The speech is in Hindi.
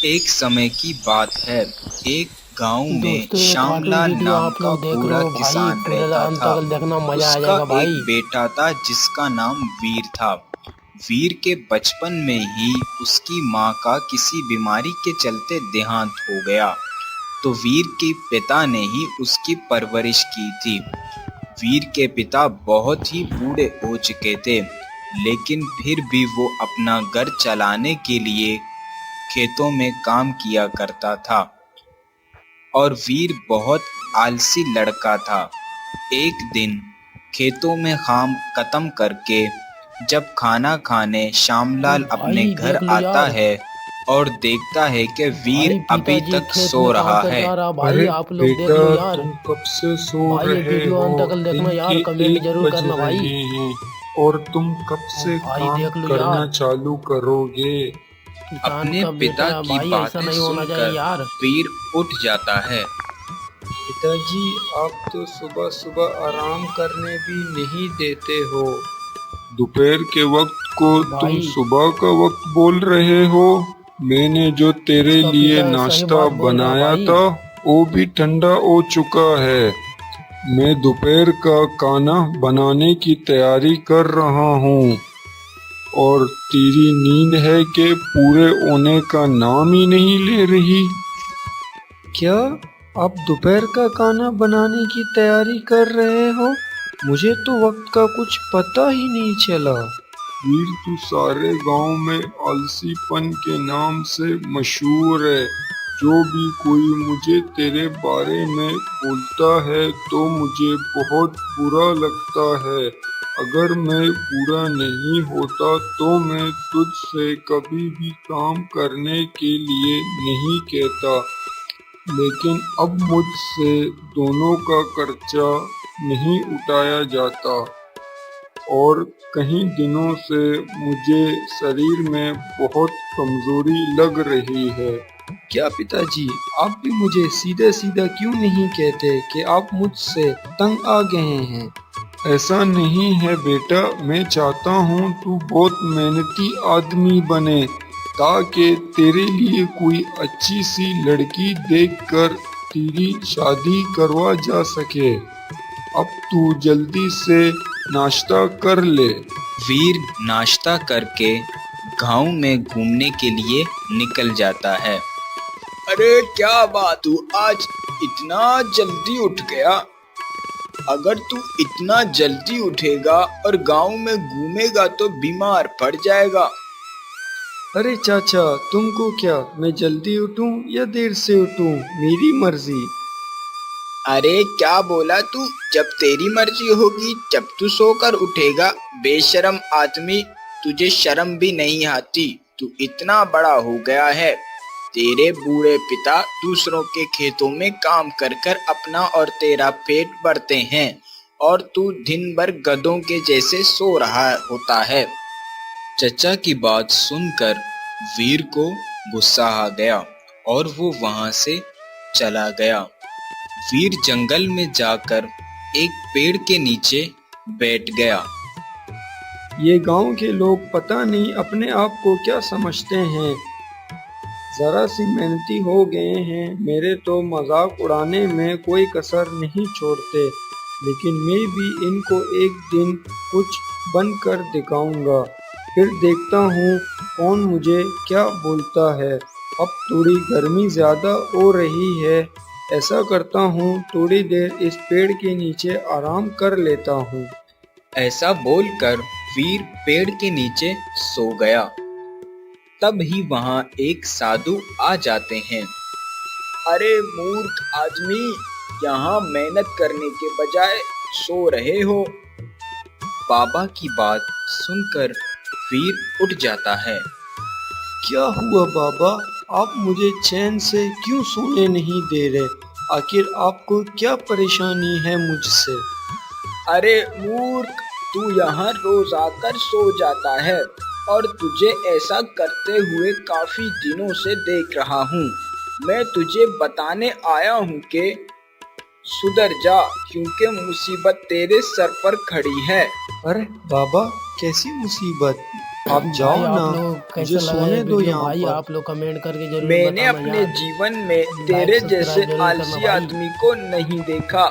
एक समय की बात है। एक गांव में दोस्तों ये कार्टून श्यामलाल वीडियो नाम आप का लोग देख रहे बूढ़ा हो भाई, किसान पूरे रहता अंत था। तक देखना, मजा आ उसका जाएगा एक भाई। बेटा था जिसका नाम वीर था। वीर के बचपन में ही उसकी माँ का किसी बीमारी के चलते देहांत हो गया, तो वीर के पिता ने ही उसकी परवरिश की थी। वीर के पिता बहुत ही बूढ़े हो चुके थे, लेकिन फिर भी वो अपना घर चलाने के लिए खेतों में काम किया करता था। और वीर बहुत आलसी लड़का था। एक दिन खेतों में काम खत्म करके जब खाना खाने ओ श्यामलाल अपने भाई घर देख लो आता यार, है और देखता है कि वीर भाई अभी पिताजी तक खेत सो में काम रहा कर है। जा रहा भाई, अरे आप लोग देख बेटा, लो यार। तुम कब से सो भाई ये रहे वीडियो हो? अंत तक दिन देखना के यार, कमेंट 1 जरूर बज करना भाई। रहे हैं और तुम कब ओ से भाई काम देख लो करना यार, चालू करोगे? किसान अपने का पिता बेटा की भाई, ऐसा बातें नहीं होना चाहिए सुनकर यार। वीर उठ जाता है। पिताजी, आप तो सुबह सुबह आराम करने भी नहीं देते हो। दोपहर के वक्त को तुम भाई सुबह का वक्त बोल रहे हो। मैंने जो तेरे इसका लिए पिता सही नाश्ता बात बोल रहा बनाया भाई। था वो भी ठंडा हो चुका है। मैं दोपहर का खाना बनाने की तैयारी कर रहा हूँ और तेरी नींद है कि पूरे होने का नाम ही नहीं ले रही। क्या आप दोपहर का खाना बनाने की तैयारी कर रहे हो? मुझे तो वक्त का कुछ पता ही नहीं चला। वीर, तू सारे गांव में आलसीपन के नाम से मशहूर है। जो भी कोई मुझे तेरे बारे में बोलता है तो मुझे बहुत बुरा लगता है। अगर मैं बुरा नहीं होता तो मैं तुझसे कभी भी काम करने के लिए नहीं कहता, लेकिन अब मुझसे दोनों का खर्चा नहीं उठाया जाता और कई दिनों से मुझे शरीर में बहुत कमजोरी लग रही है। क्या पिताजी, आप भी मुझे सीधे सीधा क्यों नहीं कहते कि आप मुझसे तंग आ गए हैं? ऐसा नहीं है बेटा, मैं चाहता हूँ तू बहुत मेहनती आदमी बने ताकि तेरे लिए कोई अच्छी सी लड़की देखकर तेरी शादी करवा जा सके। अब तू जल्दी से नाश्ता कर ले। वीर नाश्ता करके गांव में घूमने के लिए निकल जाता है। अरे क्या बात, तू आज इतना जल्दी उठ गया? अगर तू इतना जल्दी उठेगा और गांव में घूमेगा तो बीमार पड़ जाएगा। अरे चाचा, तुमको क्या, मैं जल्दी उठूं या देर से उठूं, मेरी मर्जी। अरे क्या बोला तू? जब तेरी मर्जी होगी जब तू सोकर उठेगा। बेशरम आदमी, तुझे शर्म भी नहीं आती? तू इतना बड़ा हो गया है। तेरे बूढ़े पिता दूसरों के खेतों में काम कर कर अपना और तेरा पेट भरते हैं और तू दिन भर गधों के जैसे सो रहा होता है। चचा की बात सुनकर वीर को गुस्सा आ गया और वो वहां से चला गया। वीर जंगल में जाकर एक पेड़ के नीचे बैठ गया। ये गांव के लोग पता नहीं अपने आप को क्या समझते हैं। जरा सी मेहनती हो गए हैं, मेरे तो मजाक उड़ाने में कोई कसर नहीं छोड़ते। लेकिन मैं भी इनको एक दिन कुछ बनकर दिखाऊंगा, फिर देखता हूँ कौन मुझे क्या बोलता है। अब थोड़ी गर्मी ज़्यादा हो रही है, ऐसा करता हूँ थोड़ी देर इस पेड़ के नीचे आराम कर लेता हूँ। ऐसा बोलकर वीर पेड़ के नीचे सो गया। तब ही वहां एक साधु आ जाते हैं। अरे मूर्ख आदमी, यहाँ मेहनत करने के बजाय सो रहे हो। बाबा की बात सुनकर वीर उठ जाता है। क्या हुआ बाबा, आप मुझे चैन से क्यों सोने नहीं दे रहे? आखिर आपको क्या परेशानी है मुझसे? अरे मूर्ख, तू यहाँ रोज आकर सो जाता है और तुझे ऐसा करते हुए काफी दिनों से देख रहा हूँ। मैं तुझे बताने आया हूँ कि सुधर जा, क्योंकि मुसीबत तेरे सर पर खड़ी है। अरे बाबा, कैसी मुसीबत? आप जाओ भाई ना, आप लोग कैसा मुझे लगा सोने ये दो वीडियो यहाँ भाई पर। आप लोग कमेंट करके जरूर मैंने बताना अपने यार। जीवन में लाइक तेरे सब्सक्राइब जैसे जरूर करना आलसी भाई। आदमी को नहीं देखा।